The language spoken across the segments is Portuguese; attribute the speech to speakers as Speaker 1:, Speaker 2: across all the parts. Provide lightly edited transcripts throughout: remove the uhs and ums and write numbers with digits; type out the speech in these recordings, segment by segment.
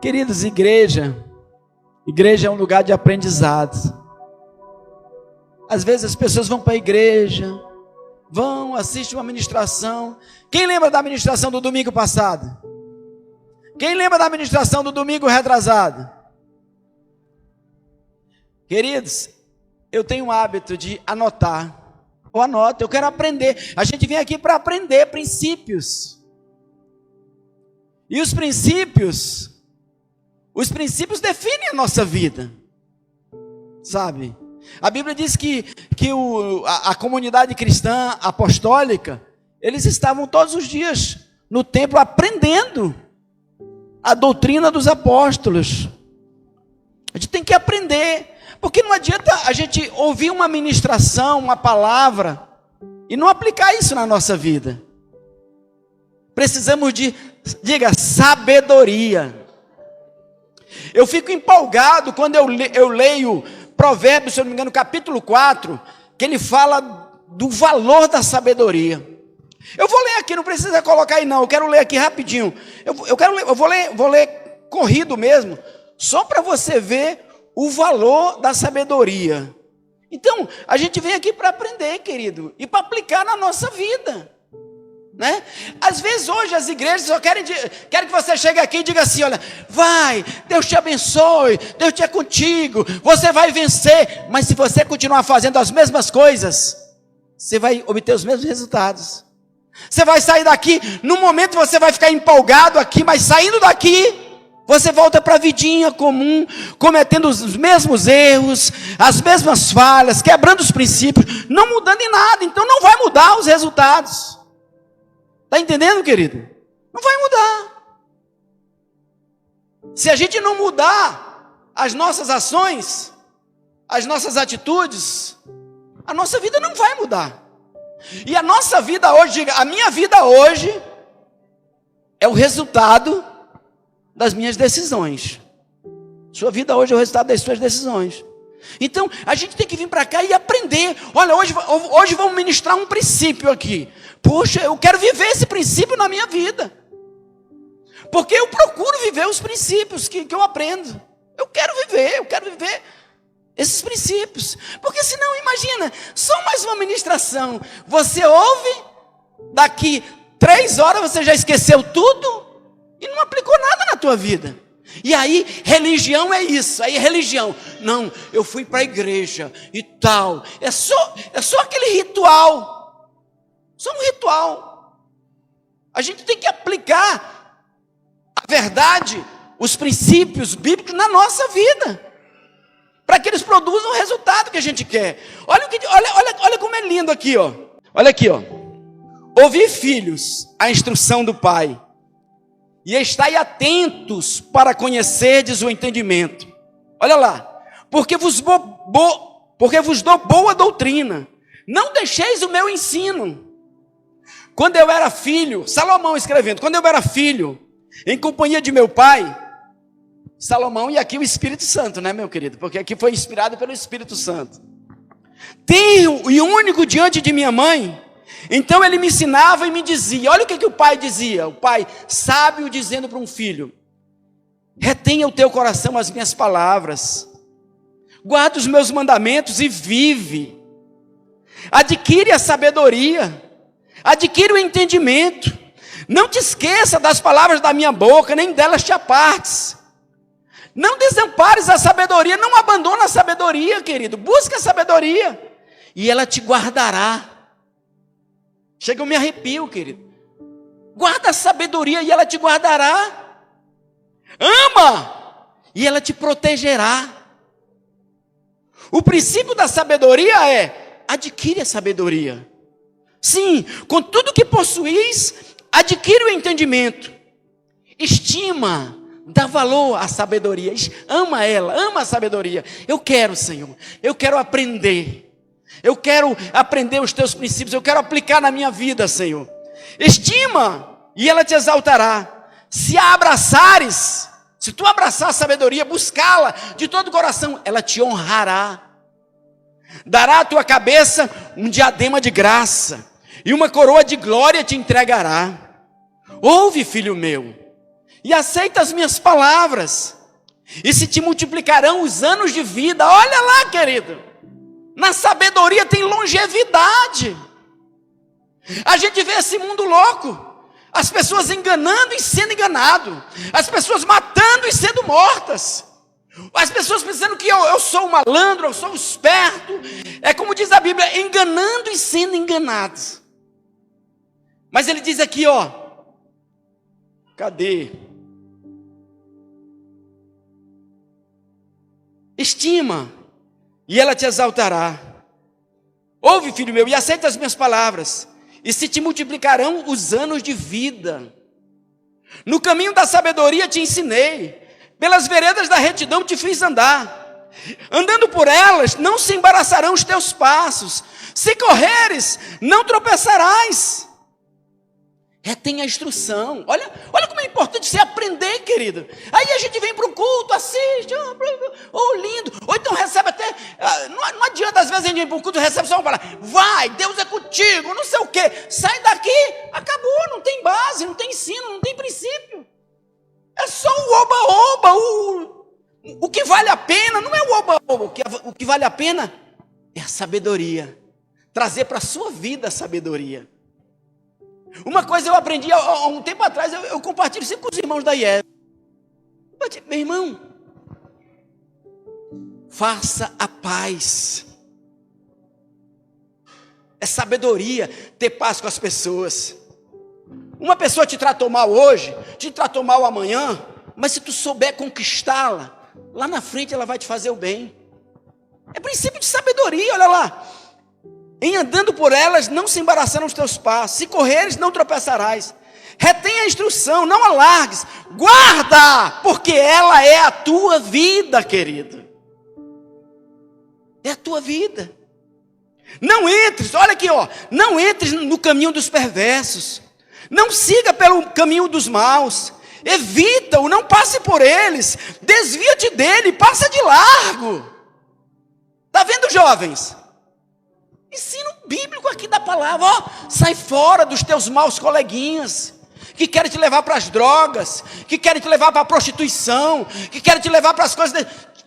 Speaker 1: Queridos, igreja é um lugar de aprendizado. Às vezes as pessoas vão para a igreja, assistem uma ministração. Quem lembra da ministração do domingo passado? Quem lembra da ministração do domingo retrasado? Queridos, eu tenho o hábito de anotar. Eu anoto, eu quero aprender. A gente vem aqui para aprender princípios. E os princípios definem a nossa vida, sabe? A Bíblia diz que a comunidade cristã apostólica, eles estavam todos os dias no templo aprendendo a doutrina dos apóstolos. A gente tem que aprender, porque não adianta a gente ouvir uma ministração, uma palavra, e não aplicar isso na nossa vida. Precisamos de, diga, sabedoria. Eu fico empolgado quando eu leio Provérbios, se eu não me engano, capítulo 4, que ele fala do valor da sabedoria. Eu vou ler aqui, não precisa colocar aí não, eu quero ler aqui rapidinho. Eu vou ler corrido mesmo, só para você ver o valor da sabedoria. Então, a gente vem aqui para aprender, querido, e para aplicar na nossa vida. Né? Às vezes hoje as igrejas só querem que você chegue aqui e diga assim: olha, vai, Deus te abençoe, Deus te é contigo, você vai vencer. Mas se você continuar fazendo as mesmas coisas, você vai obter os mesmos resultados. Você vai sair daqui, no momento você vai ficar empolgado aqui, mas saindo daqui, você volta para a vidinha comum, cometendo os mesmos erros, as mesmas falhas, quebrando os princípios, não mudando em nada. Então não vai mudar os resultados. Está entendendo, querido? Não vai mudar. Se a gente não mudar as nossas ações, as nossas atitudes, a nossa vida não vai mudar. E a nossa vida hoje, diga, a minha vida hoje é o resultado das minhas decisões. Sua vida hoje é o resultado das suas decisões. Então, a gente tem que vir para cá e aprender. Olha, hoje vamos ministrar um princípio aqui. Poxa, eu quero viver esse princípio na minha vida. Porque eu procuro viver os princípios que eu aprendo. Eu quero viver esses princípios. Porque senão, imagina, só mais uma ministração. Você ouve, daqui 3 horas você já esqueceu tudo e não aplicou nada na tua vida. E aí, religião é isso. Aí, religião, não, eu fui para a igreja e tal. É só aquele ritual. Só um ritual. A gente tem que aplicar a verdade, os princípios bíblicos na nossa vida, para que eles produzam o resultado que a gente quer. Olha como é lindo aqui, ó. Olha aqui, ó. Ouvi, filhos, a instrução do Pai, e estai atentos para conhecerdes o entendimento. Olha lá. Porque vos dou boa doutrina. Não deixeis o meu ensino. Quando eu era filho, Salomão escrevendo, quando eu era filho, em companhia de meu pai, Salomão, e aqui o Espírito Santo, né, meu querido? Porque aqui foi inspirado pelo Espírito Santo. Tenro e único diante de minha mãe. Então ele me ensinava e me dizia, olha o que o pai dizia, o pai sábio dizendo para um filho: retenha o teu coração as minhas palavras, guarda os meus mandamentos e vive. Adquire a sabedoria, adquire o entendimento, não te esqueça das palavras da minha boca, nem delas te apartes. Não desampares a sabedoria, não abandona a sabedoria, querido, busca a sabedoria, e ela te guardará. Chega, eu me arrepio, querido. Guarda a sabedoria e ela te guardará. Ama e ela te protegerá. O princípio da sabedoria é: adquire a sabedoria. Sim, com tudo que possuís, adquire o entendimento. Estima, dá valor à sabedoria. Ama ela, ama a sabedoria. Eu quero, Senhor, eu quero aprender. Eu quero aprender os teus princípios, eu quero aplicar na minha vida, Senhor. Estima e ela te exaltará. Se a abraçares, se tu abraçar a sabedoria, buscá-la de todo o coração, ela te honrará. Dará à tua cabeça um diadema de graça, e uma coroa de glória te entregará. Ouve, filho meu, e aceita as minhas palavras, e se te multiplicarão os anos de vida. Olha lá, querido, na sabedoria tem longevidade. A gente vê esse mundo louco, as pessoas enganando e sendo enganado, as pessoas matando e sendo mortas, as pessoas pensando que eu sou um malandro, eu sou um esperto, é como diz a Bíblia, enganando e sendo enganados. Mas ele diz aqui, ó, cadê? Estima, e ela te exaltará. Ouve, filho meu, e aceita as minhas palavras, e se te multiplicarão os anos de vida. No caminho da sabedoria te ensinei, pelas veredas da retidão te fiz andar. Andando por elas, não se embaraçarão os teus passos. Se correres, não tropeçarás. Retém a instrução. Olha como é importante você aprender, querido. Aí a gente vem para o culto, assiste, lindo. Ou então recebe até, não adianta, às vezes a gente vem para o culto e recebe só uma palavra. Vai, Deus é contigo, não sei o quê. Sai daqui, acabou, não tem base, não tem ensino, não tem princípio. É só o oba-oba, o que vale a pena não é o oba-oba. O que vale a pena é a sabedoria. Trazer para a sua vida a sabedoria. Uma coisa eu aprendi há um tempo atrás, eu compartilho sempre com os irmãos da IEV. Meu irmão, faça a paz. É sabedoria ter paz com as pessoas. Uma pessoa te tratou mal hoje, te tratou mal amanhã, mas se tu souber conquistá-la, lá na frente ela vai te fazer o bem. É princípio de sabedoria, olha lá. Em andando por elas, não se embaraçarão os teus passos. Se correres, não tropeçarás. Retém a instrução, não alargues. Guarda, porque ela é a tua vida, querido. É a tua vida. Não entres, olha aqui, ó. Não entres no caminho dos perversos. Não siga pelo caminho dos maus. Evita-o, não passe por eles. Desvia-te dele, passa de largo. Está vendo, jovens? Ensino bíblico aqui da palavra, ó, sai fora dos teus maus coleguinhas, que querem te levar para as drogas, que querem te levar para a prostituição, que querem te levar para as coisas,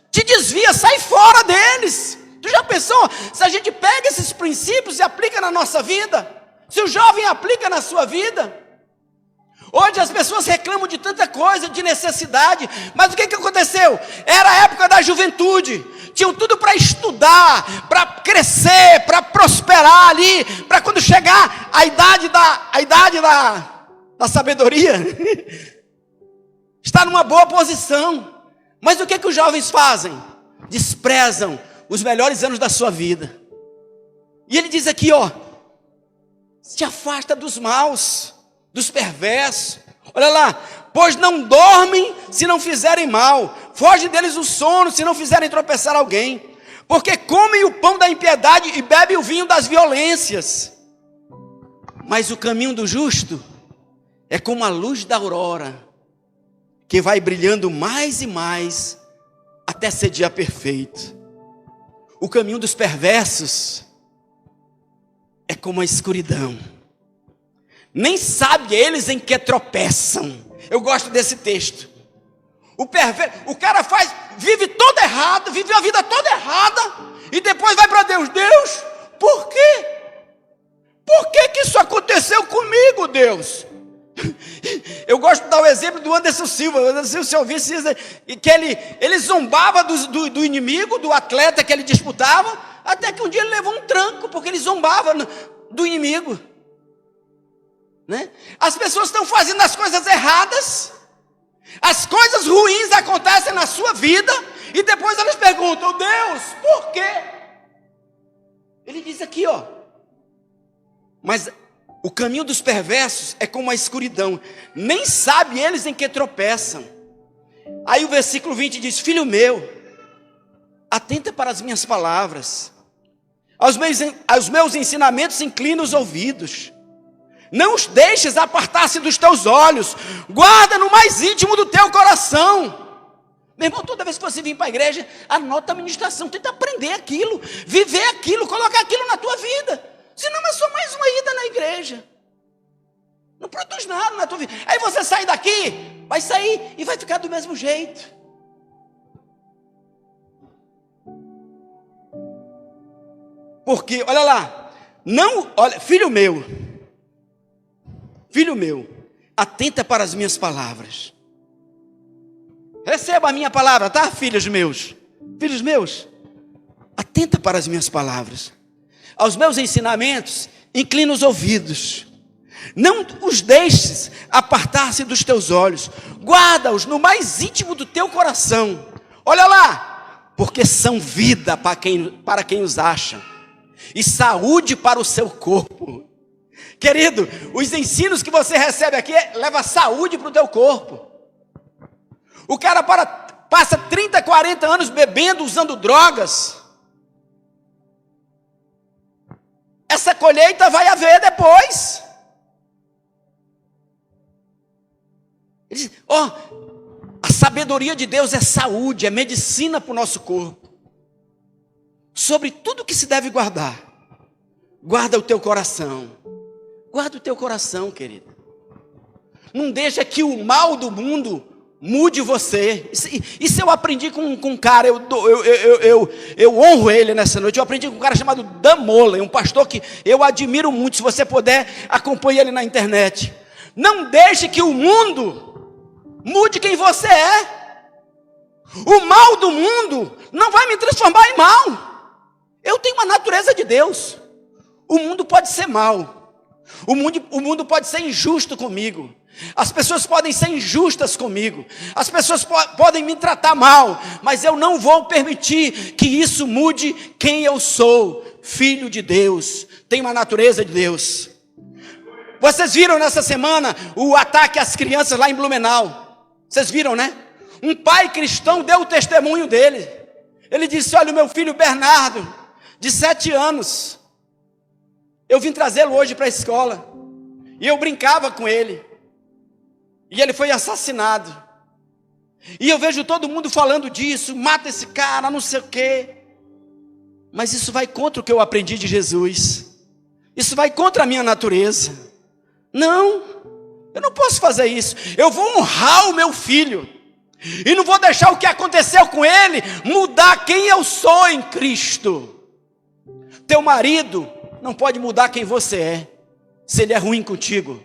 Speaker 1: te desvia, sai fora deles. Tu já pensou, se a gente pega esses princípios e aplica na nossa vida, se o jovem aplica na sua vida? Hoje as pessoas reclamam de tanta coisa, de necessidade, mas o que aconteceu? Era a época da juventude, tinham tudo para estudar, para crescer, para prosperar ali, para quando chegar a idade da sabedoria, estar numa boa posição. Mas o que os jovens fazem? Desprezam os melhores anos da sua vida. E ele diz aqui, ó, se afasta dos maus, dos perversos. Olha lá, pois não dormem se não fizerem mal, foge deles o sono se não fizerem tropeçar alguém, porque comem o pão da impiedade e bebem o vinho das violências. Mas o caminho do justo é como a luz da aurora, que vai brilhando mais e mais até ser dia perfeito. O caminho dos perversos é como a escuridão, nem sabe eles em que tropeçam. Eu gosto desse texto. O cara vive todo errado, vive a vida toda errada, e depois vai para Deus. Deus, por quê? Por que isso aconteceu comigo, Deus? Eu gosto de dar o exemplo do Anderson Silva. O Anderson Silva, se eu ouvisse isso, que ele zombava do inimigo, do atleta que ele disputava, até que um dia ele levou um tranco, porque ele zombava do inimigo. Né? As pessoas estão fazendo as coisas erradas, as coisas ruins acontecem na sua vida, e depois elas perguntam, Deus, por quê? Ele diz aqui, ó, mas o caminho dos perversos é como a escuridão, nem sabe eles em que tropeçam. Aí o versículo 20 diz, filho meu, atenta para as minhas palavras, aos meus ensinamentos inclina os ouvidos, não os deixes apartar-se dos teus olhos, guarda no mais íntimo do teu coração. Meu irmão, toda vez que você vir para a igreja, anota a ministração, tenta aprender aquilo, viver aquilo, colocar aquilo na tua vida. Senão é só mais uma ida na igreja, não produz nada na tua vida. Aí você sai daqui, vai sair e vai ficar do mesmo jeito. Porque, olha lá, filho meu, atenta para as minhas palavras. Receba a minha palavra, tá, filhos meus? Filhos meus, atenta para as minhas palavras. Aos meus ensinamentos, inclina os ouvidos. Não os deixes apartar-se dos teus olhos. Guarda-os no mais íntimo do teu coração. Olha lá, porque são vida para quem os acha, e saúde para o seu corpo. Querido, os ensinos que você recebe aqui leva saúde para o teu corpo. O cara passa 30, 40 anos bebendo, usando drogas. Essa colheita vai haver depois. Ele diz, a sabedoria de Deus é saúde, é medicina para o nosso corpo. Sobre tudo que se deve guardar, guarda o teu coração. Guarda o teu coração, querido. Não deixa que o mal do mundo mude você. Isso eu aprendi com um cara, eu honro ele nessa noite. Eu aprendi com um cara chamado Dan Molen, um pastor que eu admiro muito. Se você puder, acompanhe ele na internet. Não deixe que o mundo mude quem você é. O mal do mundo não vai me transformar em mal. Eu tenho uma natureza de Deus. O mundo pode ser mau. O mundo pode ser injusto comigo. As pessoas podem ser injustas comigo. As pessoas podem me tratar mal. Mas eu não vou permitir que isso mude quem eu sou. Filho de Deus. Tenho uma natureza de Deus. Vocês viram nessa semana o ataque às crianças lá em Blumenau. Vocês viram, né? Um pai cristão deu o testemunho dele. Ele disse, olha, o meu filho Bernardo, de 7 anos, eu vim trazê-lo hoje para a escola, e eu brincava com ele, e ele foi assassinado, e eu vejo todo mundo falando disso, mata esse cara, não sei o quê, mas isso vai contra o que eu aprendi de Jesus, isso vai contra a minha natureza. Não, eu não posso fazer isso. Eu vou honrar o meu filho, e não vou deixar o que aconteceu com ele mudar quem eu sou em Cristo. Teu marido não pode mudar quem você é, se ele é ruim contigo.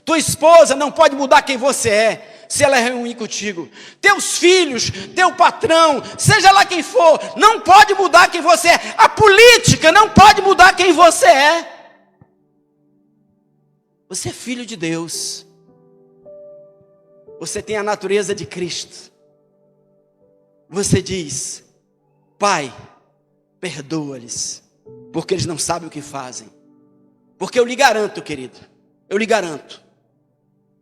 Speaker 1: Tua esposa não pode mudar quem você é, se ela é ruim contigo. Teus filhos, teu patrão, seja lá quem for, não pode mudar quem você é. A política não pode mudar quem você é. Você é filho de Deus. Você tem a natureza de Cristo. Você diz, Pai, perdoa-lhes, porque eles não sabem o que fazem. Porque eu lhe garanto, querido, eu lhe garanto,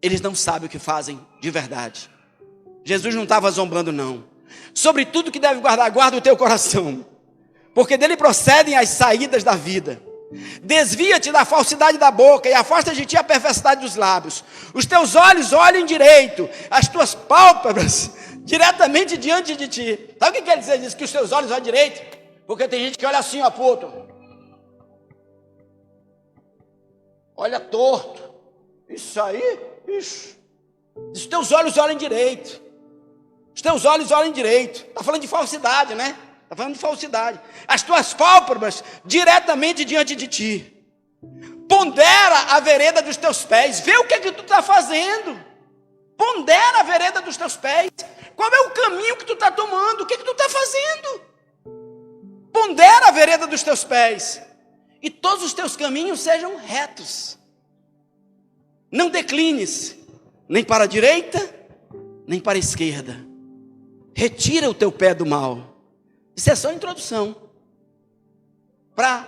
Speaker 1: eles não sabem o que fazem de verdade. Jesus não estava zombando, não. Sobre tudo que deve guardar, guarda o teu coração, porque dele procedem as saídas da vida. Desvia-te da falsidade da boca e afasta de ti a perversidade dos lábios. Os teus olhos olhem direito, as tuas pálpebras diretamente diante de ti. Sabe o que quer dizer isso? Que os teus olhos olhem direito? Porque tem gente que olha assim, ó, pro outro. Olha torto. Isso aí, isso. Os teus olhos olhem direito. Os teus olhos olhem direito. Está falando de falsidade, né? Está falando de falsidade. As tuas pálpebras diretamente diante de ti. Pondera a vereda dos teus pés. Vê o que é que tu está fazendo. Pondera a vereda dos teus pés. Qual é o caminho que tu está tomando? O que é que tu está fazendo? Pondera a vereda dos teus pés. E todos os teus caminhos sejam retos. Não declines, nem para a direita, nem para a esquerda. Retira o teu pé do mal. Isso é só introdução. Para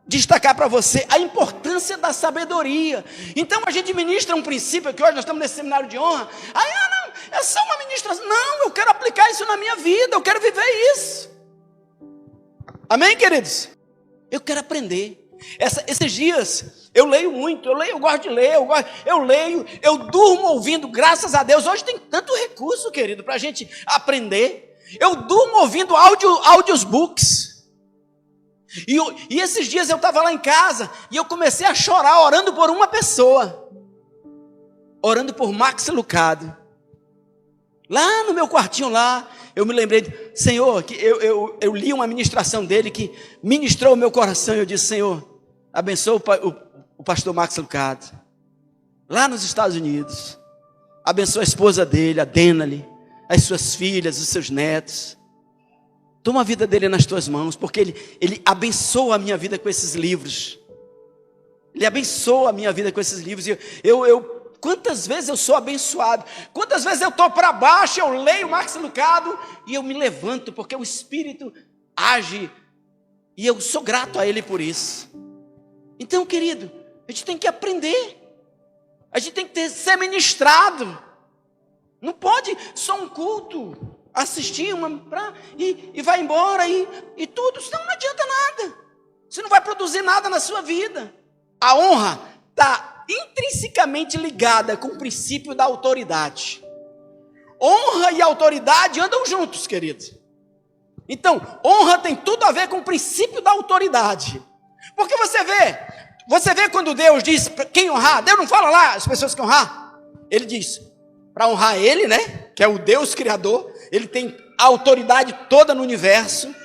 Speaker 1: destacar para você a importância da sabedoria. Então a gente ministra um princípio, que hoje nós estamos nesse seminário de honra. Não, é só uma ministração. Não, eu quero aplicar isso na minha vida, eu quero viver isso. Amém, queridos? Eu quero aprender. Esses dias, eu leio muito, eu gosto de ler, eu leio, eu durmo ouvindo, graças a Deus. Hoje tem tanto recurso, querido, para a gente aprender. Eu durmo ouvindo audiobooks. E esses dias eu estava lá em casa, e eu comecei a chorar, orando por uma pessoa. Orando por Max Lucado. Lá no meu quartinho lá, eu me lembrei, Senhor, que eu li uma ministração dele que ministrou o meu coração. Eu disse, Senhor, abençoa o pastor Max Lucado, lá nos Estados Unidos. Abençoa a esposa dele, a Denali, as suas filhas, os seus netos. Toma a vida dele nas tuas mãos, porque ele abençoa a minha vida com esses livros. Ele abençoa a minha vida com esses livros. Quantas vezes eu sou abençoado, quantas vezes eu estou para baixo, eu leio Max Lucado e eu me levanto, porque o Espírito age, e eu sou grato a Ele por isso. Então, querido, a gente tem que aprender, a gente tem que ser ministrado, não pode só um culto, assistir e vai embora e tudo, senão não adianta nada, você não vai produzir nada na sua vida. A honra está intrinsecamente ligada com o princípio da autoridade. Honra e autoridade andam juntos, queridos. Então, honra tem tudo a ver com o princípio da autoridade. Porque você vê quando Deus diz quem honrar, Deus não fala lá as pessoas que honrar. Ele diz, para honrar Ele, né, que é o Deus Criador, Ele tem a autoridade toda no universo.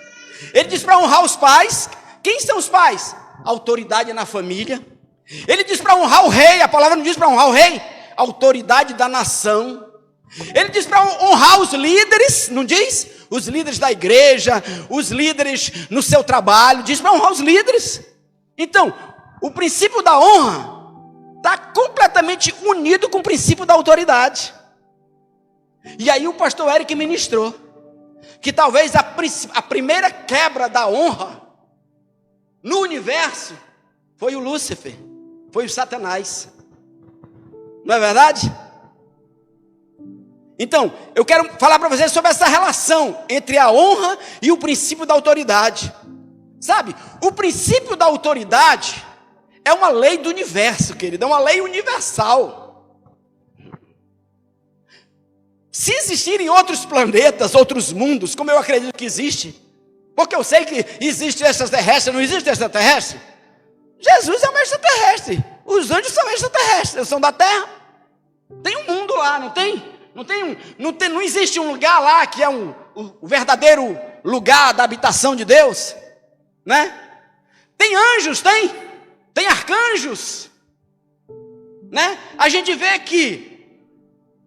Speaker 1: Ele diz para honrar os pais. Quem são os pais? A autoridade na família. Ele diz para honrar o rei, a palavra não diz para honrar o rei, a autoridade da nação. Ele diz para honrar os líderes, não diz? Os líderes da igreja, os líderes no seu trabalho, diz para honrar os líderes. Então, o princípio da honra está completamente unido com o princípio da autoridade. E aí o pastor Eric ministrou, que talvez a primeira quebra da honra no universo foi o Lúcifer. Foi o Satanás, não é verdade? Então, eu quero falar para vocês sobre essa relação entre a honra e o princípio da autoridade. Sabe, o princípio da autoridade é uma lei do universo, querido, é uma lei universal. Se existirem outros planetas, outros mundos, como eu acredito que existe, porque eu sei que existe extraterrestre, não existe extraterrestre? Jesus é um extraterrestre, os anjos são extraterrestres, eles são da terra. Tem um mundo lá, não tem? Não existe um lugar lá que é o verdadeiro lugar da habitação de Deus, né? Tem anjos, tem arcanjos, né? A gente vê que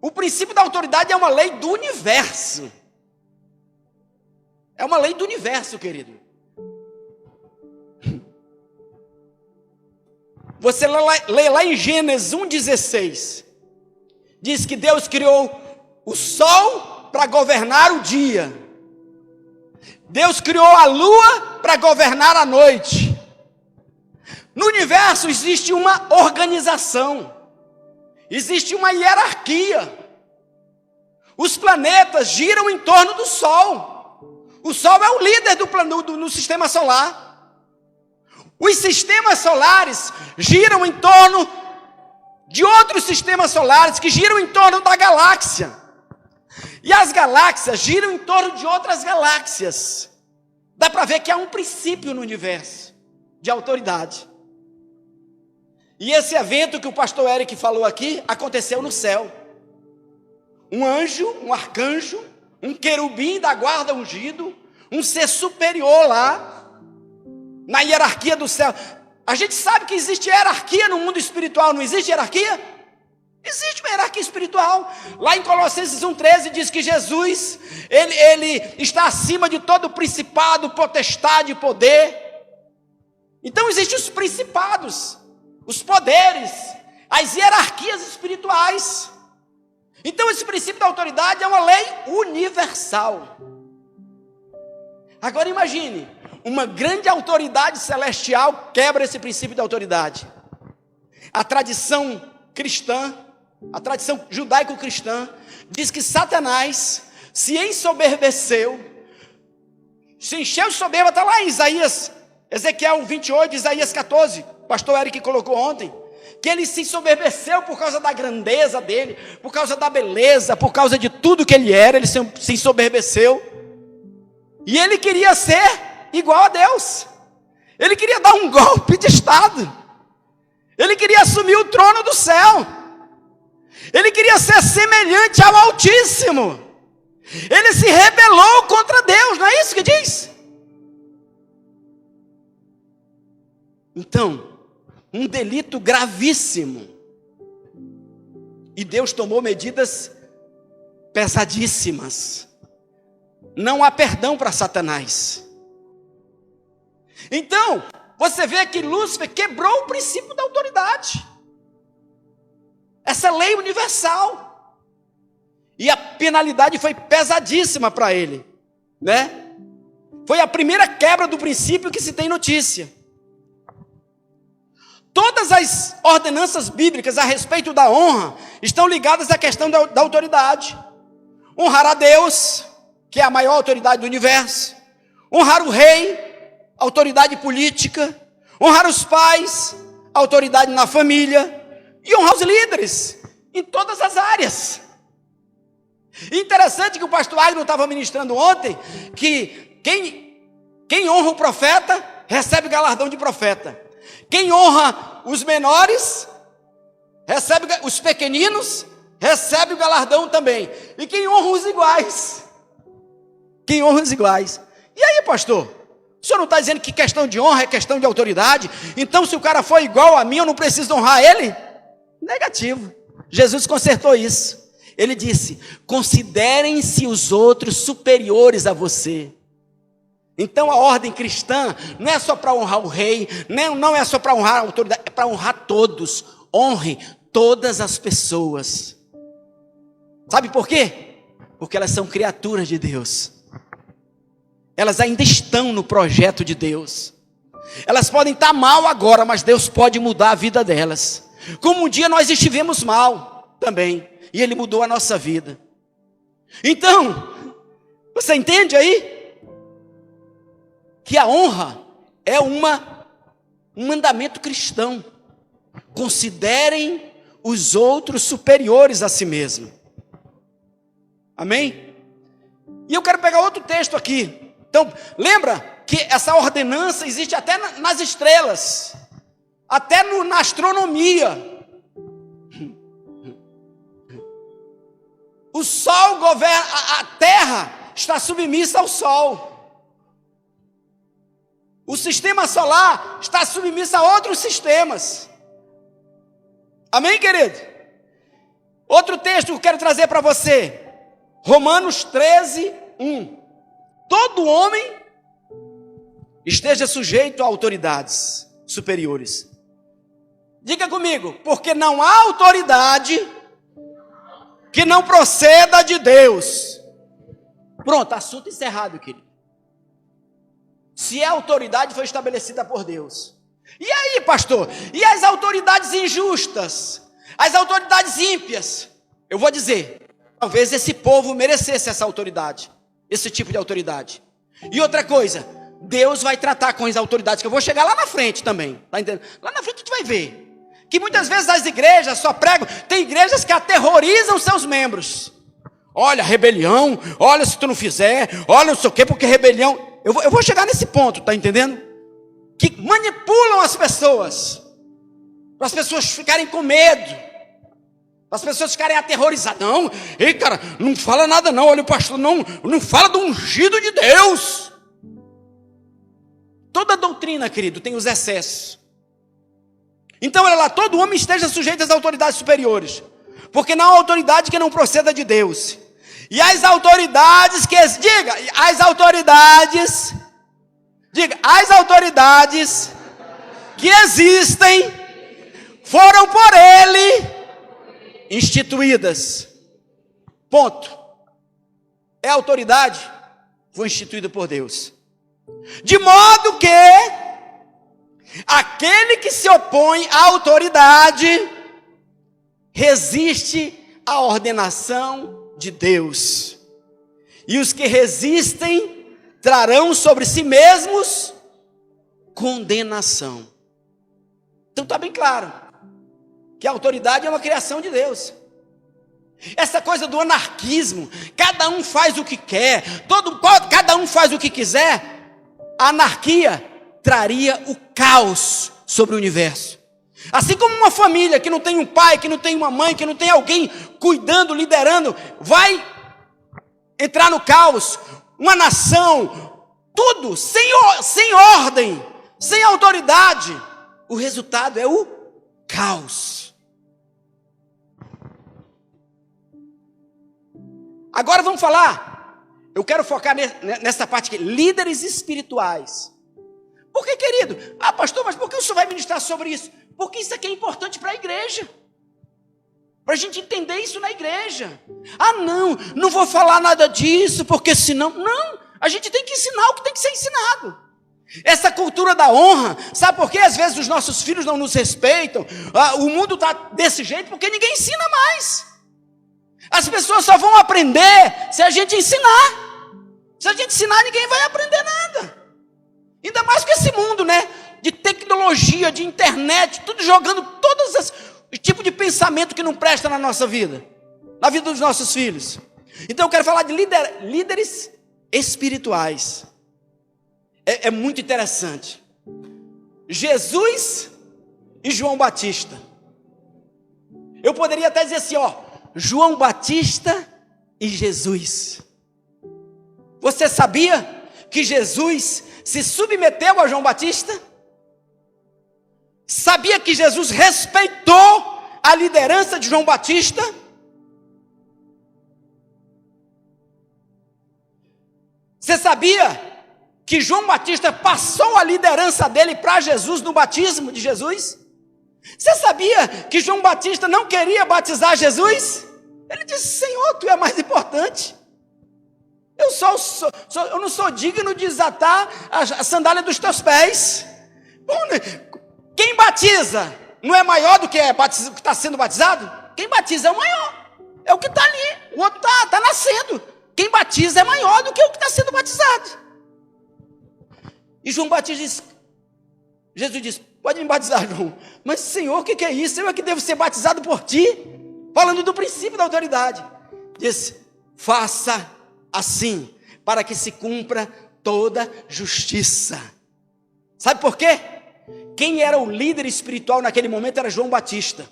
Speaker 1: o princípio da autoridade é uma lei do universo. É uma lei do universo, querido. Você lê lá em Gênesis 1,16, diz que Deus criou o sol para governar o dia, Deus criou a lua para governar a noite. No universo existe uma organização, existe uma hierarquia. Os planetas giram em torno do sol, o sol é o líder no sistema solar. Os sistemas solares giram em torno de outros sistemas solares que giram em torno da galáxia. E as galáxias giram em torno de outras galáxias. Dá para ver que há um princípio no universo de autoridade. E esse evento que o pastor Eric falou aqui aconteceu no céu. Um anjo, um arcanjo, um querubim da guarda ungido, um ser superior lá, na hierarquia do céu. A gente sabe que existe hierarquia no mundo espiritual, não existe hierarquia? Existe uma hierarquia espiritual. Lá em Colossenses 1,13 diz que Jesus, ele está acima de todo principado, potestade e poder. Então existem os principados, os poderes, as hierarquias espirituais. Então esse princípio da autoridade é uma lei universal. Agora imagine, uma grande autoridade celestial quebra esse princípio da autoridade. A tradição cristã, a tradição judaico-cristã, diz que Satanás se ensoberbeceu, se encheu de soberba, está lá em Ezequiel 28, Isaías 14, o pastor Eric colocou ontem, que ele se ensoberbeceu por causa da grandeza dele, por causa da beleza, por causa de tudo que ele era, ele se ensoberbeceu, e ele queria ser igual a Deus, ele queria dar um golpe de estado, ele queria assumir o trono do céu, ele queria ser semelhante ao Altíssimo. Ele se rebelou contra Deus, não é isso que diz? Então, um delito gravíssimo. E Deus tomou medidas pesadíssimas. Não há perdão para Satanás. Então, você vê que Lúcifer quebrou o princípio da autoridade. Essa lei universal. E a penalidade foi pesadíssima para ele, né? Foi a primeira quebra do princípio que se tem notícia. Todas as ordenanças bíblicas a respeito da honra estão ligadas à questão da autoridade. Honrar a Deus, que é a maior autoridade do universo. Honrar o rei, autoridade política. Honrar os pais, autoridade na família. E honrar os líderes, em todas as áreas. Interessante que o pastor Agno estava ministrando ontem, que quem honra o profeta, recebe galardão de profeta. Quem honra os menores, recebe os pequeninos, recebe o galardão também. E quem honra os iguais. Quem honra os iguais. E aí, pastor? O senhor não está dizendo que questão de honra é questão de autoridade? Então, se o cara for igual a mim, eu não preciso honrar ele? Negativo. Jesus consertou isso. Ele disse: considerem-se os outros superiores a você. Então a ordem cristã não é só para honrar o rei, não é só para honrar a autoridade, é para honrar todos. Honre todas as pessoas. Sabe por quê? Porque elas são criaturas de Deus. Elas ainda estão no projeto de Deus. Elas podem estar mal agora, mas Deus pode mudar a vida delas. Como um dia nós estivemos mal também, e Ele mudou a nossa vida. Então, você entende aí? Que a honra é um mandamento cristão. Considerem os outros superiores a si mesmo. Amém? E eu quero pegar outro texto aqui. Então, lembra que essa ordenança existe até nas estrelas, até na astronomia. O sol governa, a terra está submissa ao sol. O sistema solar está submisso a outros sistemas. Amém, querido? Outro texto que eu quero trazer para você. Romanos 13, 1. Todo homem esteja sujeito a autoridades superiores. Diga comigo, porque não há autoridade que não proceda de Deus. Pronto, assunto encerrado, querido. Se a autoridade foi estabelecida por Deus. E aí, pastor? E as autoridades injustas? As autoridades ímpias? Eu vou dizer, talvez esse povo merecesse essa autoridade, esse tipo de autoridade. E outra coisa, Deus vai tratar com as autoridades, que eu vou chegar lá na frente também, tá entendendo? Lá na frente a gente vai ver, que muitas vezes as igrejas só pregam, tem igrejas que aterrorizam seus membros. Olha, rebelião, olha se tu não fizer, olha não sei o quê, porque rebelião... Eu vou chegar nesse ponto, tá entendendo? Que manipulam as pessoas, para as pessoas ficarem com medo, para as pessoas ficarem aterrorizadas. Não, ei cara, não fala nada não, olha o pastor, não fala do ungido de Deus. Toda doutrina, querido, tem os excessos. Então, olha lá, todo homem esteja sujeito às autoridades superiores, porque não há autoridade que não proceda de Deus. E as autoridades que... Diga, as autoridades que existem foram por Ele instituídas. Ponto. É autoridade, foi instituída por Deus. De modo que aquele que se opõe à autoridade resiste à ordenação de Deus, e os que resistem trarão sobre si mesmos condenação. Então está bem claro que a autoridade é uma criação de Deus. Essa coisa do anarquismo, cada um faz o que quer, cada um faz o que quiser, a anarquia traria o caos sobre o universo. Assim como uma família que não tem um pai, que não tem uma mãe, que não tem alguém cuidando, liderando, vai entrar no caos, uma nação, tudo sem ordem, sem autoridade. O resultado é o caos. Agora vamos falar, eu quero focar nessa parte aqui, líderes espirituais. Por que, querido? Pastor, mas por que o senhor vai ministrar sobre isso? Porque isso aqui é importante para a igreja. Para a gente entender isso na igreja. Não vou falar nada disso, porque senão... Não, a gente tem que ensinar o que tem que ser ensinado. Essa cultura da honra, sabe por que às vezes os nossos filhos não nos respeitam? O mundo está desse jeito porque ninguém ensina mais. As pessoas só vão aprender se a gente ensinar. Se a gente ensinar, ninguém vai aprender nada. Ainda mais com esse mundo, né? De tecnologia, de internet, tudo jogando todos os tipos de pensamento que não presta na nossa vida. Na vida dos nossos filhos. Então eu quero falar de líderes espirituais. É muito interessante. Jesus e João Batista. Eu poderia até dizer assim, João Batista e Jesus. Você sabia que Jesus se submeteu a João Batista? Sabia que Jesus respeitou a liderança de João Batista? Você sabia que João Batista passou a liderança dele para Jesus no batismo de Jesus? Você sabia que João Batista não queria batizar Jesus? Ele disse, Senhor, tu é mais importante. Eu não sou digno de desatar a sandália dos teus pés. Bom, né? Quem batiza não é maior do que está sendo batizado? Quem batiza é o maior. É o que está ali. O outro está nascendo. Quem batiza é maior do que o que está sendo batizado. E João Batista disse, Jesus disse, pode me batizar, João. Mas Senhor, o que é isso? Eu é que devo ser batizado por ti? Falando do princípio da autoridade. Disse, faça assim, para que se cumpra toda justiça. Sabe por quê? Quem era o líder espiritual naquele momento era João Batista.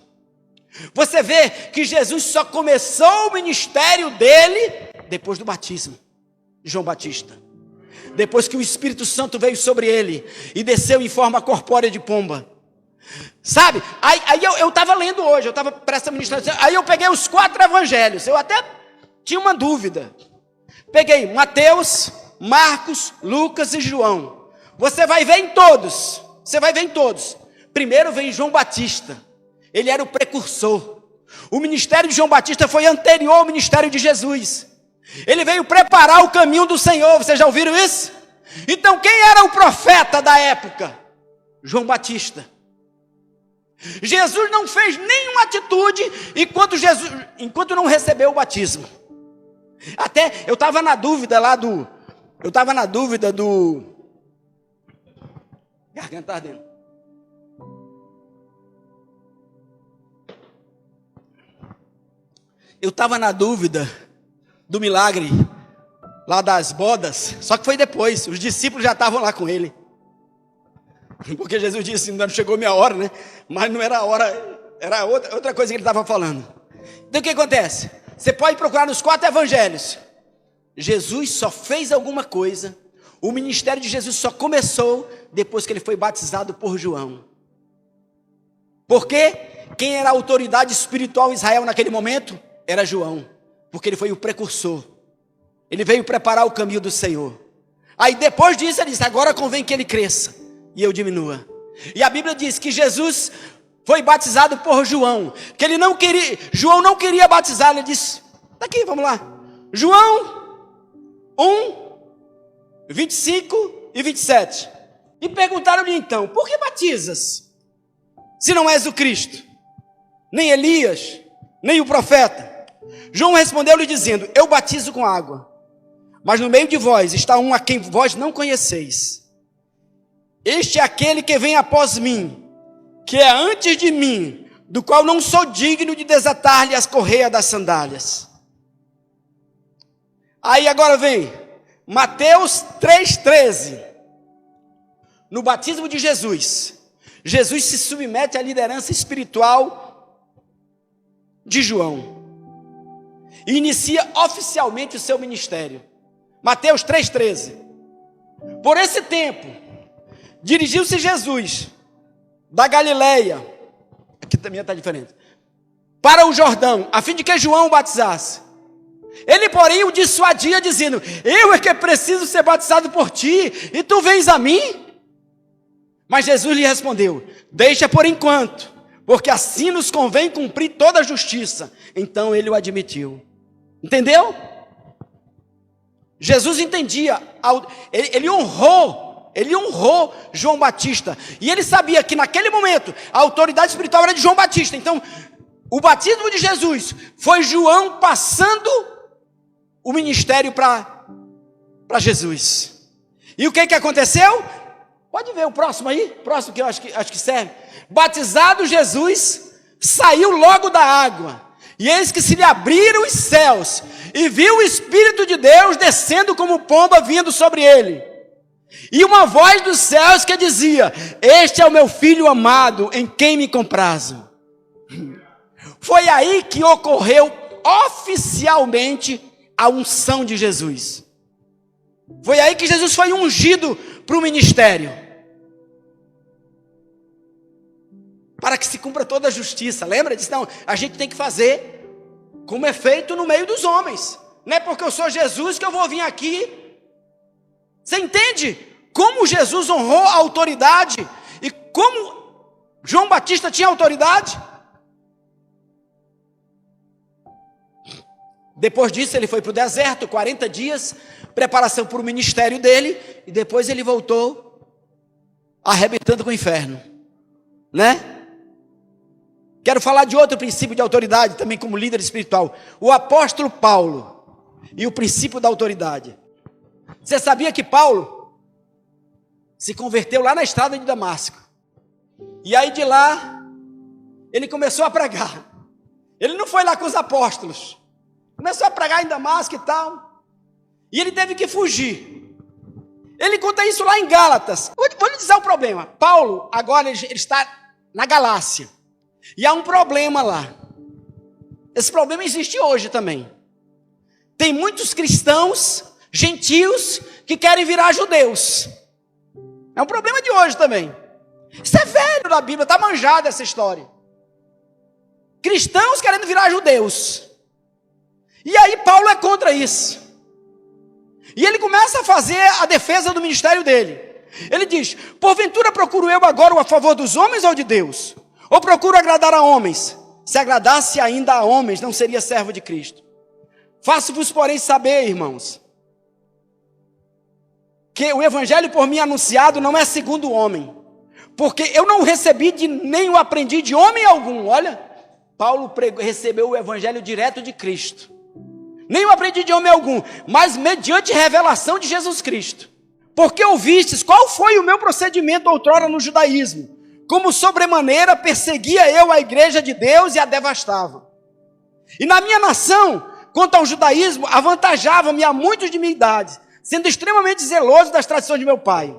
Speaker 1: Você vê que Jesus só começou o ministério dele depois do batismo de João Batista. Depois que o Espírito Santo veio sobre ele e desceu em forma corpórea de pomba. Sabe? Aí eu estava lendo hoje, eu estava para essa ministração, aí eu peguei os 4 evangelhos, eu até tinha uma dúvida. Peguei Mateus, Marcos, Lucas e João. Você vai ver em todos. Primeiro vem João Batista. Ele era o precursor. O ministério de João Batista foi anterior ao ministério de Jesus. Ele veio preparar o caminho do Senhor. Vocês já ouviram isso? Então quem era o profeta da época? João Batista. Jesus não fez nenhuma atitude enquanto não recebeu o batismo. Até eu estava na dúvida do garganta ardendo. Eu estava na dúvida do milagre lá das bodas, só que foi depois, os discípulos já estavam lá com ele. Porque Jesus disse, ainda não chegou minha hora, né? Mas não era a hora, era outra coisa que ele estava falando. Então o que acontece? Você pode procurar nos 4 evangelhos. Jesus só fez alguma coisa, o ministério de Jesus só começou depois que ele foi batizado por João. Por quê? Quem era a autoridade espiritual em Israel naquele momento? Era João, porque ele foi o precursor. Ele veio preparar o caminho do Senhor. Aí depois disso ele disse, agora convém que ele cresça e eu diminua. E a Bíblia diz que Jesus foi batizado por João, que João não queria batizar, ele disse, daqui, vamos lá, João 1, 25 e 27, e perguntaram-lhe então, por que batizas, se não és o Cristo, nem Elias, nem o profeta? João respondeu-lhe dizendo, eu batizo com água, mas no meio de vós está um a quem vós não conheceis, este é aquele que vem após mim, que é antes de mim, do qual não sou digno de desatar-lhe as correias das sandálias. Aí agora vem Mateus 3,13. No batismo de Jesus, Jesus se submete à liderança espiritual de João. e inicia oficialmente o seu ministério. Mateus 3,13. Por esse tempo, dirigiu-se Jesus da Galileia, aqui também está diferente, para o Jordão, a fim de que João o batizasse. Ele, porém, o dissuadia, dizendo: eu é que preciso ser batizado por ti, e tu vens a mim? Mas Jesus lhe respondeu: deixa por enquanto, porque assim nos convém cumprir toda a justiça. Então ele o admitiu. Entendeu? Jesus entendia, ele honrou João Batista, e ele sabia que naquele momento a autoridade espiritual era de João Batista. Então o batismo de Jesus foi João passando o ministério para Jesus. E o que aconteceu? Pode ver o próximo aí, próximo que eu acho que serve. Batizado Jesus, saiu logo da água, e eis que se lhe abriram os céus, e viu o Espírito de Deus descendo como pomba vindo sobre ele. E uma voz dos céus que dizia: este é o meu filho amado, em quem me comprazo. Foi aí que ocorreu oficialmente a unção de Jesus. Foi aí que Jesus foi ungido para o ministério, para que se cumpra toda a justiça. Lembra? Disse: não, a gente tem que fazer como é feito no meio dos homens. Não é porque eu sou Jesus que eu vou vir aqui. Você entende como Jesus honrou a autoridade e como João Batista tinha autoridade? Depois disso ele foi para o deserto, 40 dias, preparação para o ministério dele, e depois ele voltou arrebentando com o inferno, né? Quero falar de outro princípio de autoridade, também como líder espiritual. O apóstolo Paulo e o princípio da autoridade. Você sabia que Paulo se converteu lá na estrada de Damasco? E aí de lá, ele começou a pregar. Ele não foi lá com os apóstolos. Começou a pregar em Damasco e tal. E ele teve que fugir. Ele conta isso lá em Gálatas. Vou lhe dizer o problema. Paulo, agora ele está na Galácia. E há um problema lá. Esse problema existe hoje também. Tem muitos cristãos, gentios, que querem virar judeus. É um problema de hoje também. Isso é velho na Bíblia, está manjada essa história. Cristãos querendo virar judeus. E aí Paulo é contra isso. E ele começa a fazer a defesa do ministério dele. Ele diz: porventura procuro eu agora a favor dos homens ou de Deus? Ou procuro agradar a homens? Se agradasse ainda a homens, não seria servo de Cristo. Faço-vos, porém, saber, irmãos, que o evangelho por mim anunciado não é segundo o homem, porque eu não recebi nem o aprendi de homem algum. Olha, Paulo recebeu o evangelho direto de Cristo. Nem o aprendi de homem algum, mas mediante revelação de Jesus Cristo. Porque ouvistes qual foi o meu procedimento outrora no judaísmo, como sobremaneira perseguia eu a igreja de Deus e a devastava. E na minha nação, quanto ao judaísmo, avantajava-me a muitos de minha idade, sendo extremamente zeloso das tradições de meu pai.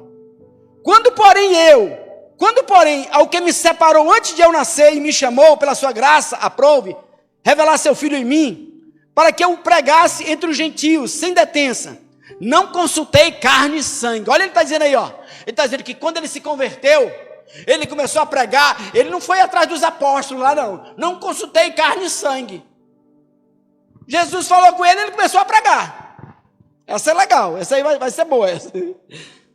Speaker 1: Quando porém ao que me separou antes de eu nascer e me chamou pela sua graça, aprove, revelar seu filho em mim, para que eu pregasse entre os gentios, sem detença, não consultei carne e sangue. Olha, ele está dizendo aí, ó. Ele está dizendo que quando ele se converteu, ele começou a pregar, ele não foi atrás dos apóstolos lá não. Não consultei carne e sangue. Jesus falou com ele, ele começou a pregar. Essa é legal, essa aí vai ser boa. Essa.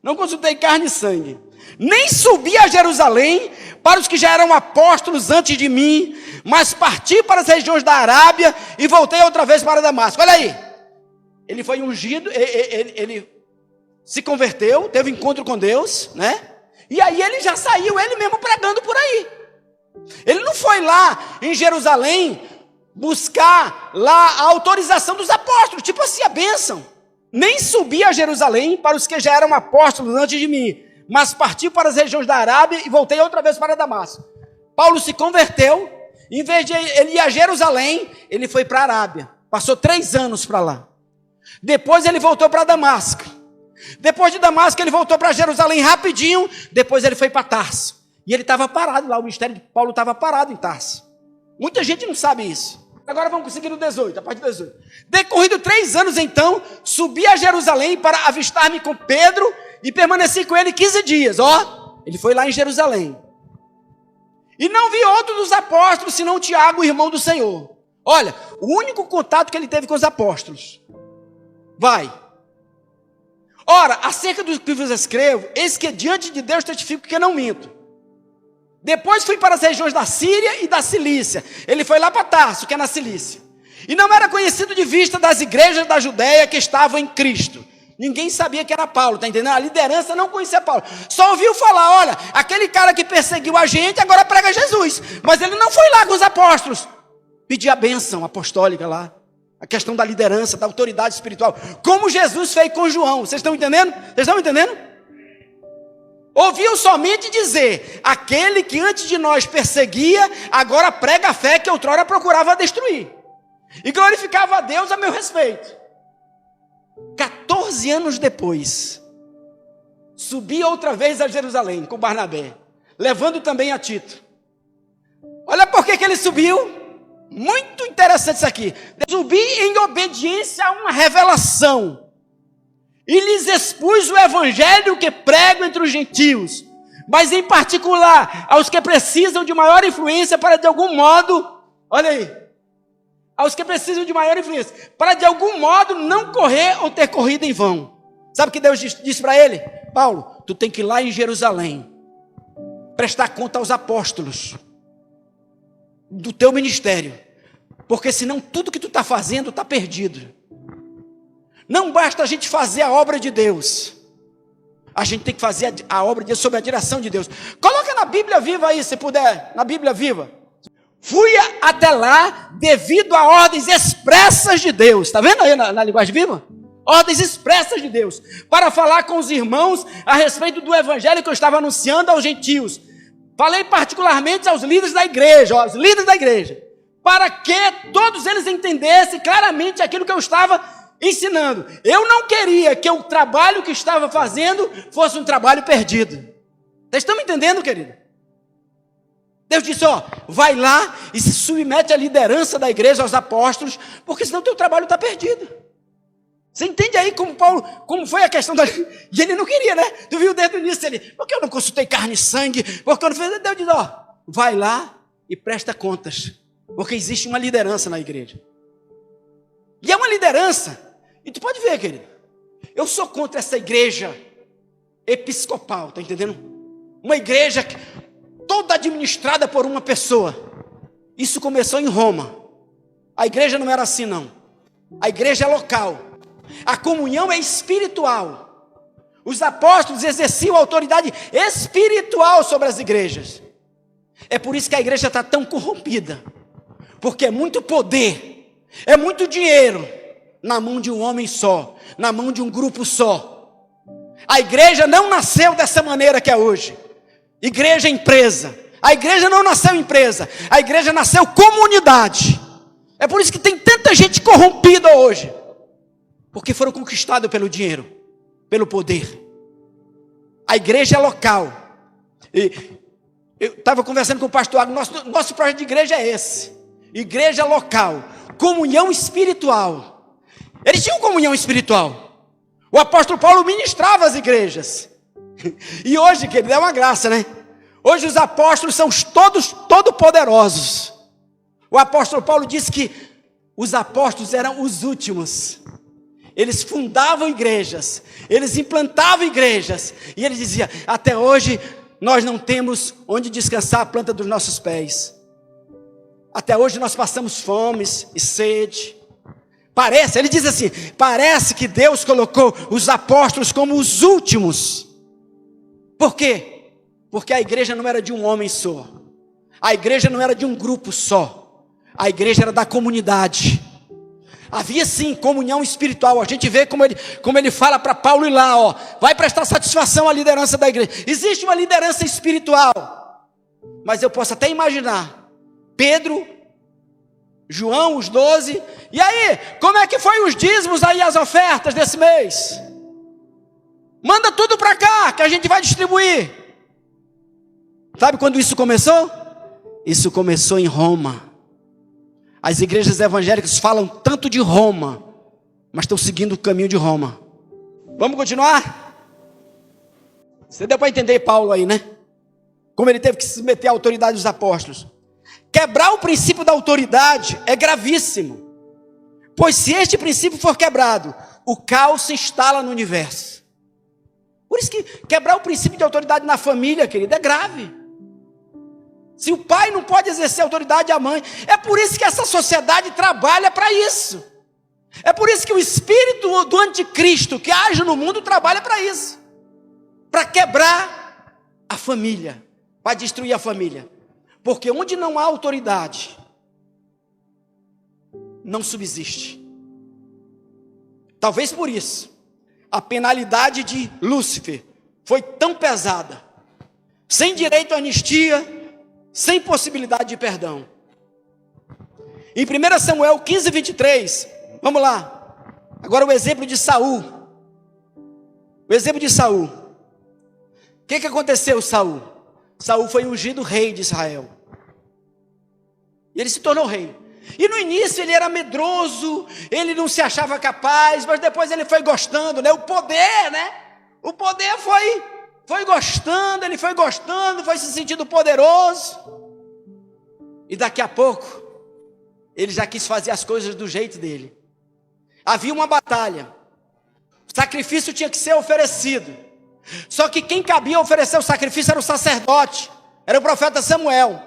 Speaker 1: Não consultei carne e sangue. Nem subi a Jerusalém para os que já eram apóstolos antes de mim, mas parti para as regiões da Arábia e voltei outra vez para Damasco. Olha aí, ele foi ungido, ele se converteu, teve encontro com Deus, né? E aí ele já saiu, ele mesmo pregando por aí. Ele não foi lá em Jerusalém buscar lá a autorização dos apóstolos, tipo assim, a bênção. Nem subi a Jerusalém para os que já eram apóstolos antes de mim, mas parti para as regiões da Arábia e voltei outra vez para Damasco. Paulo se converteu, em vez de ele ir a Jerusalém, ele foi para a Arábia. Passou 3 anos para lá. Depois ele voltou para Damasco. Depois de Damasco ele voltou para Jerusalém rapidinho. Depois ele foi para Tarso. E ele estava parado lá, o ministério de Paulo estava parado em Tarso. Muita gente não sabe isso. Agora vamos conseguir no 18, a partir do 18. Decorrido 3 anos, então, subi a Jerusalém para avistar-me com Pedro e permaneci com ele 15 dias. Ele foi lá em Jerusalém. E não vi outro dos apóstolos, senão Tiago, irmão do Senhor. Olha, o único contato que ele teve com os apóstolos. Vai. Ora, acerca do que vos escrevo, eis que diante de Deus testifico que não minto. Depois fui para as regiões da Síria e da Cilícia. Ele foi lá para Tarso, que é na Cilícia. E não era conhecido de vista das igrejas da Judéia que estavam em Cristo. Ninguém sabia que era Paulo, está entendendo? A liderança não conhecia Paulo. Só ouviu falar, olha, aquele cara que perseguiu a gente agora prega Jesus. Mas ele não foi lá com os apóstolos pedir a bênção apostólica lá. A questão da liderança, da autoridade espiritual. Como Jesus fez com João. Vocês estão entendendo? Vocês estão entendendo? Ouviu somente dizer, aquele que antes de nós perseguia, agora prega a fé que outrora procurava destruir. E glorificava a Deus a meu respeito. 14 anos depois, subi outra vez a Jerusalém com Barnabé, levando também a Tito. Olha por que ele subiu. Muito interessante isso aqui. Subi em obediência a uma revelação. E lhes expus o evangelho que prego entre os gentios, mas em particular aos que precisam de maior influência para de algum modo, olha aí, aos que precisam de maior influência, para de algum modo não correr ou ter corrido em vão. Sabe o que Deus disse para ele? Paulo, tu tem que ir lá em Jerusalém, prestar conta aos apóstolos do teu ministério, porque senão tudo que tu está fazendo está perdido. Não basta a gente fazer a obra de Deus, a gente tem que fazer a obra de Deus sob a direção de Deus. Coloca na Bíblia Viva aí, se puder, na Bíblia Viva. Fui até lá devido a ordens expressas de Deus. Está vendo aí na linguagem viva? Ordens expressas de Deus, para falar com os irmãos a respeito do evangelho que eu estava anunciando aos gentios. Falei particularmente aos líderes da igreja, aos líderes da igreja, para que todos eles entendessem claramente aquilo que eu estava ensinando. Eu não queria que o trabalho que estava fazendo fosse um trabalho perdido. Vocês estão me entendendo, querido? Deus disse, vai lá e se submete à liderança da igreja, aos apóstolos, porque senão o teu trabalho está perdido. Você entende aí como foi a questão da... E ele não queria, né? Tu viu desde o início, ele, porque eu não consultei carne e sangue, porque eu não fiz... Deus disse, vai lá e presta contas, porque existe uma liderança na igreja. E é uma liderança, e tu pode ver, querido, eu sou contra essa igreja episcopal, tá entendendo? Uma igreja toda administrada por uma pessoa. Isso começou em Roma. A igreja não era assim, não. A igreja é local. A comunhão é espiritual. Os apóstolos exerciam autoridade espiritual sobre as igrejas. É por isso que a igreja está tão corrompida, porque é muito poder, é muito dinheiro na mão de um homem só, na mão de um grupo só. A igreja não nasceu dessa maneira que é hoje. Igreja é empresa. A igreja não nasceu empresa, a igreja nasceu comunidade. É por isso que tem tanta gente corrompida hoje, porque foram conquistados pelo dinheiro, pelo poder. A igreja é local. E eu estava conversando com o pastor Agno, nosso projeto de igreja é esse. Igreja local, comunhão espiritual. Eles tinham comunhão espiritual. O apóstolo Paulo ministrava as igrejas. E hoje, querido, é uma graça, né? Hoje os apóstolos são todos poderosos. O apóstolo Paulo disse que os apóstolos eram os últimos. Eles fundavam igrejas, eles implantavam igrejas, e ele dizia, até hoje nós não temos onde descansar a planta dos nossos pés. Até hoje nós passamos fomes e sede. Ele diz assim, parece que Deus colocou os apóstolos como os últimos. Por quê? Porque a igreja não era de um homem só. A igreja não era de um grupo só. A igreja era da comunidade. Havia sim comunhão espiritual. A gente vê como ele fala para Paulo ir lá, vai prestar satisfação à liderança da igreja. Existe uma liderança espiritual. Mas eu posso até imaginar Pedro, João, os 12. E aí, como é que foi os dízimos aí, as ofertas desse mês? Manda tudo para cá, que a gente vai distribuir. Sabe quando isso começou? Isso começou em Roma. As igrejas evangélicas falam tanto de Roma, mas estão seguindo o caminho de Roma. Vamos continuar? Você deu para entender Paulo aí, né? Como ele teve que se submeter à autoridade dos apóstolos. Quebrar o princípio da autoridade é gravíssimo. Pois se este princípio for quebrado, o caos se instala no universo. Por isso que quebrar o princípio de autoridade na família, querido, é grave. Se o pai não pode exercer autoridade, a mãe. É por isso que essa sociedade trabalha para isso. É por isso que o espírito do anticristo que age no mundo trabalha para isso. Para quebrar a família, para destruir a família. Porque onde não há autoridade, não subsiste. Talvez por isso, a penalidade de Lúcifer foi tão pesada, sem direito à anistia, sem possibilidade de perdão. Em 1 Samuel 15, 23, vamos lá, agora o exemplo de Saul. O exemplo de Saul. O que aconteceu, Saul? Saul foi ungido rei de Israel. E ele se tornou rei. E no início ele era medroso, ele não se achava capaz, mas depois ele foi gostando, né? O poder, né? O poder foi gostando, ele foi gostando, foi se sentindo poderoso. E daqui a pouco, ele já quis fazer as coisas do jeito dele. Havia uma batalha. O sacrifício tinha que ser oferecido. Só que quem cabia oferecer o sacrifício era o sacerdote, era o profeta Samuel.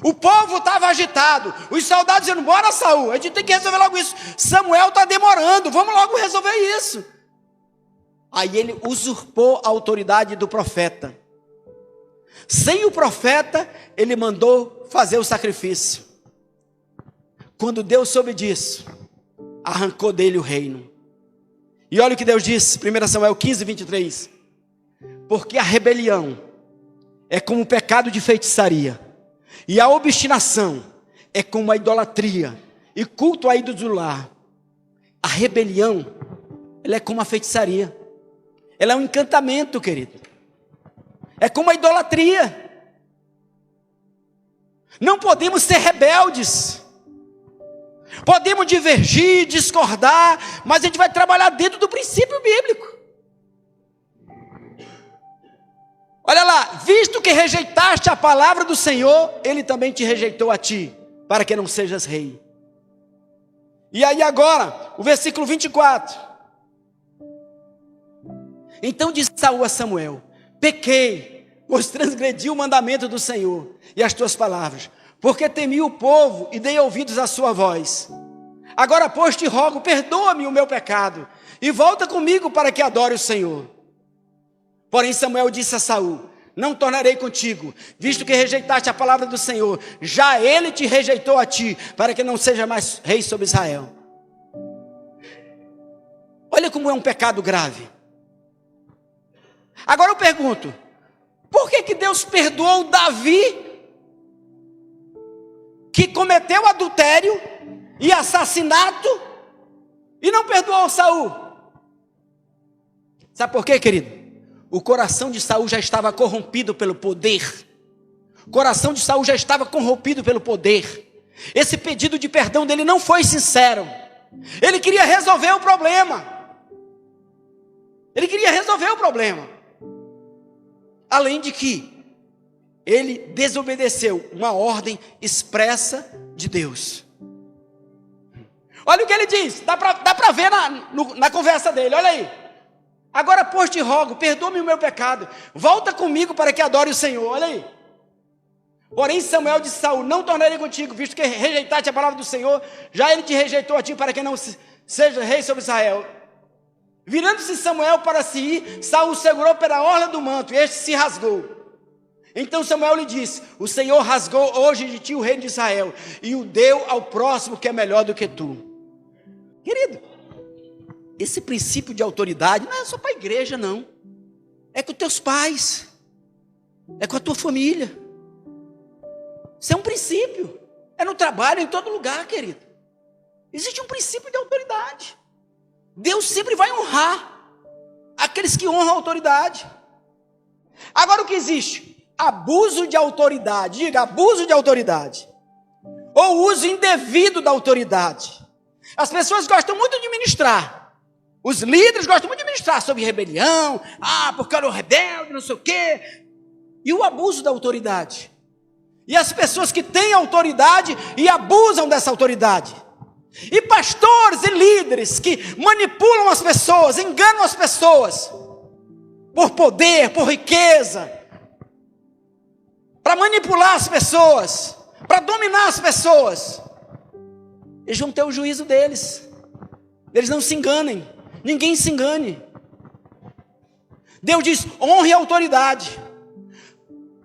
Speaker 1: O povo estava agitado, os soldados dizendo, bora Saul, a gente tem que resolver logo isso. Samuel está demorando, vamos logo resolver isso. Aí ele usurpou a autoridade do profeta. Sem o profeta, ele mandou fazer o sacrifício. Quando Deus soube disso, arrancou dele o reino. E olha o que Deus disse, 1 Samuel 15, 23. Porque a rebelião é como o pecado de feitiçaria, e a obstinação é como a idolatria e culto a ídolos do lar. A rebelião, ela é como a feitiçaria. Ela é um encantamento, querido. É como a idolatria. Não podemos ser rebeldes. Podemos divergir, discordar, mas a gente vai trabalhar dentro do princípio bíblico. Olha lá, visto que rejeitaste a palavra do Senhor, Ele também te rejeitou a ti, para que não sejas rei. E aí agora, o versículo 24. Então disse Saul a Samuel, pequei, pois transgredi o mandamento do Senhor e as tuas palavras, porque temi o povo e dei ouvidos à sua voz. Agora, pois, te rogo, perdoa-me o meu pecado, e volta comigo para que adore o Senhor. Porém Samuel disse a Saul, não tornarei contigo, visto que rejeitaste a palavra do Senhor, já ele te rejeitou a ti, para que não seja mais rei sobre Israel. Olha como é um pecado grave. Agora eu pergunto, por que Deus perdoou Davi, que cometeu adultério e assassinato, e não perdoou Saul? Sabe por quê, querido? O coração de Saul já estava corrompido pelo poder. O coração de Saul já estava corrompido pelo poder. Esse pedido de perdão dele não foi sincero. Ele queria resolver o problema. Ele queria resolver o problema. Além de que ele desobedeceu uma ordem expressa de Deus. Olha o que ele diz. Dá para ver na conversa dele. Olha aí. Agora, pois, te rogo, perdoa-me o meu pecado, volta comigo para que adore o Senhor. Olha aí. Porém Samuel disse a Saul, não tornarei contigo, visto que rejeitaste a palavra do Senhor, já ele te rejeitou a ti, para que não seja rei sobre Israel. Virando-se Samuel para se ir, Saul segurou pela orla do manto, e este se rasgou. Então Samuel lhe disse, o Senhor rasgou hoje de ti o reino de Israel, e o deu ao próximo que é melhor do que tu. Querido, esse princípio de autoridade não é só para a igreja, não. É com os teus pais. É com a tua família. Isso é um princípio. É no trabalho, em todo lugar, querido. Existe um princípio de autoridade. Deus sempre vai honrar aqueles que honram a autoridade. Agora o que existe? Abuso de autoridade. Diga, abuso de autoridade. ou uso indevido da autoridade. As pessoas gostam muito de ministrar. Os líderes gostam muito de ministrar sobre rebelião. Porque eu era um rebelde, não sei o quê. E o abuso da autoridade. E as pessoas que têm autoridade e abusam dessa autoridade. E pastores e líderes que manipulam as pessoas, enganam as pessoas. Por poder, por riqueza. Para manipular as pessoas. Para dominar as pessoas. Eles vão ter o juízo deles. Eles não se enganem. Ninguém se engane. Deus diz: honre a autoridade.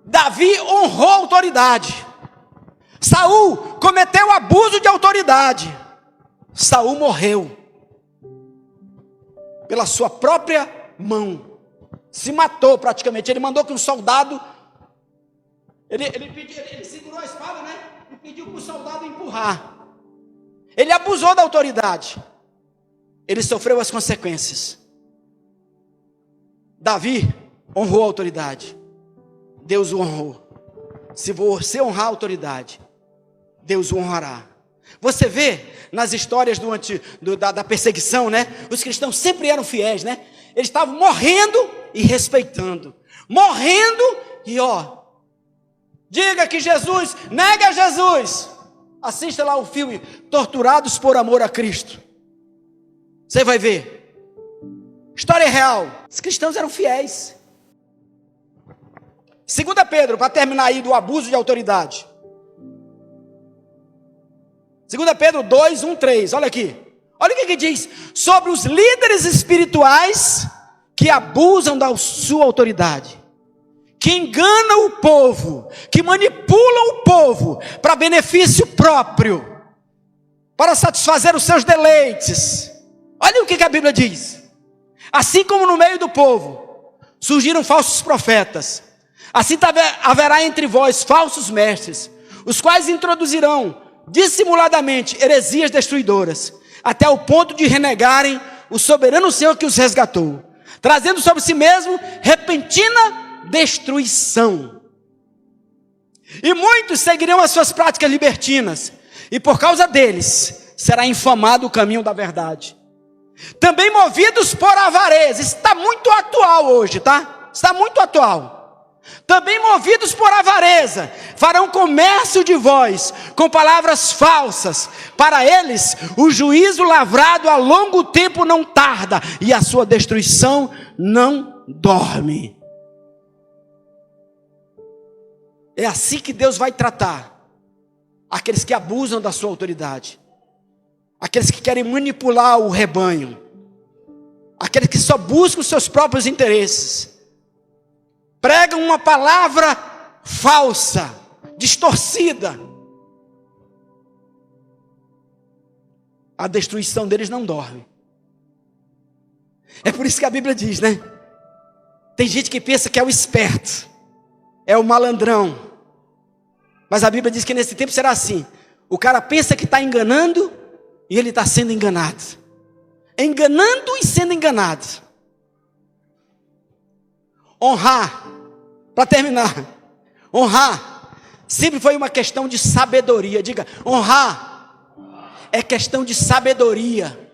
Speaker 1: Davi honrou a autoridade. Saul cometeu abuso de autoridade. Saul morreu pela sua própria mão. Se matou praticamente. Ele mandou que um soldado, ele segurou a espada, né? E pediu para o soldado empurrar. Ele abusou da autoridade. Ele sofreu as consequências. Davi honrou a autoridade. Deus o honrou. Se você honrar a autoridade, Deus o honrará. Você vê nas histórias da perseguição, né? Os cristãos sempre eram fiéis, né? Eles estavam morrendo e respeitando. Morrendo e diga que Jesus, nega Jesus. Assista lá o filme Torturados por Amor a Cristo. Você vai ver. História real. Os cristãos eram fiéis. 2 Pedro, para terminar aí do abuso de autoridade. 2 Pedro 2, 1, 3. Olha aqui. Olha o que diz. Sobre os líderes espirituais que abusam da sua autoridade. Que enganam o povo. Que manipulam o povo para benefício próprio. Para satisfazer os seus deleites. Olha o que a Bíblia diz. Assim como no meio do povo surgiram falsos profetas, assim haverá entre vós falsos mestres, os quais introduzirão dissimuladamente heresias destruidoras, até o ponto de renegarem o soberano Senhor que os resgatou, trazendo sobre si mesmo repentina destruição. E muitos seguirão as suas práticas libertinas, e por causa deles será infamado o caminho da verdade. Também movidos por avareza. Isso está muito atual hoje, tá? Está muito atual. Também movidos por avareza, farão comércio de vós, com palavras falsas. Para eles, o juízo lavrado a longo tempo não tarda, e a sua destruição não dorme. É assim que Deus vai tratar aqueles que abusam da sua autoridade. Aqueles que querem manipular o rebanho. Aqueles que só buscam os seus próprios interesses. Pregam uma palavra falsa, distorcida. A destruição deles não dorme. É por isso que a Bíblia diz, né? Tem gente que pensa que é o esperto, é o malandrão. Mas a Bíblia diz que nesse tempo será assim. O cara pensa que está enganando, e ele está sendo enganado. Enganando e sendo enganado. Honrar, para terminar. Honrar sempre foi uma questão de sabedoria. Diga, honrar é questão de sabedoria.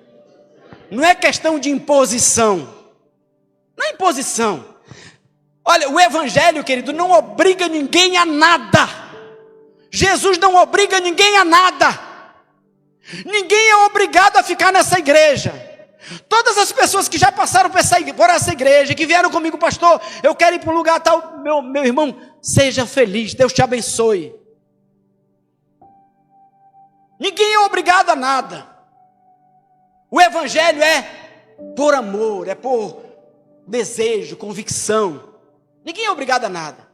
Speaker 1: Não é questão de imposição. Não é imposição. Olha, o evangelho, querido, não obriga ninguém a nada. Jesus não obriga ninguém a nada. Ninguém é obrigado a ficar nessa igreja. Todas as pessoas que já passaram por essa igreja, que vieram comigo, pastor, eu quero ir para um lugar tal, meu irmão, seja feliz, Deus te abençoe. Ninguém é obrigado a nada. O evangelho é por amor, é por desejo, convicção. Ninguém é obrigado a nada.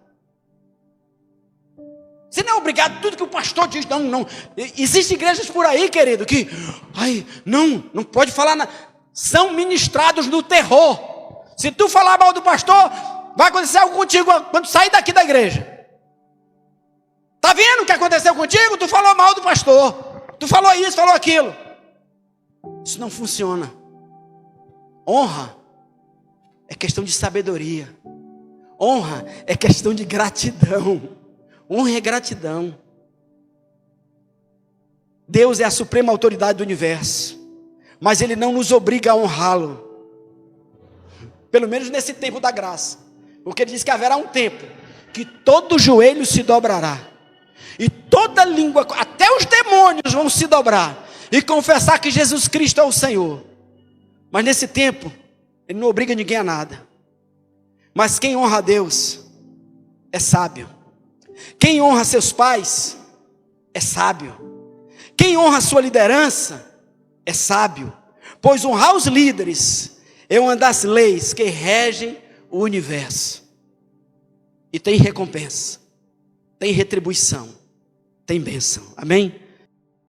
Speaker 1: Você não é obrigado a tudo que o pastor diz. Não. Existem igrejas por aí, querido, que não pode falar nada. São ministrados no terror. Se tu falar mal do pastor, vai acontecer algo contigo quando sair daqui da igreja. Tá vendo o que aconteceu contigo? Tu falou mal do pastor. Tu falou isso, falou aquilo. Isso não funciona. Honra é questão de sabedoria. Honra é questão de gratidão. Honra é gratidão. Deus é a suprema autoridade do universo, mas Ele não nos obriga a honrá-lo, pelo menos nesse tempo da graça, porque Ele diz que haverá um tempo que todo joelho se dobrará, e toda língua, até os demônios vão se dobrar, e confessar que Jesus Cristo é o Senhor. Mas nesse tempo, Ele não obriga ninguém a nada, mas quem honra a Deus, é sábio. Quem honra seus pais, é sábio. Quem honra sua liderança, é sábio. Pois honrar os líderes é uma das leis que regem o universo. E tem recompensa, tem retribuição, tem bênção. Amém?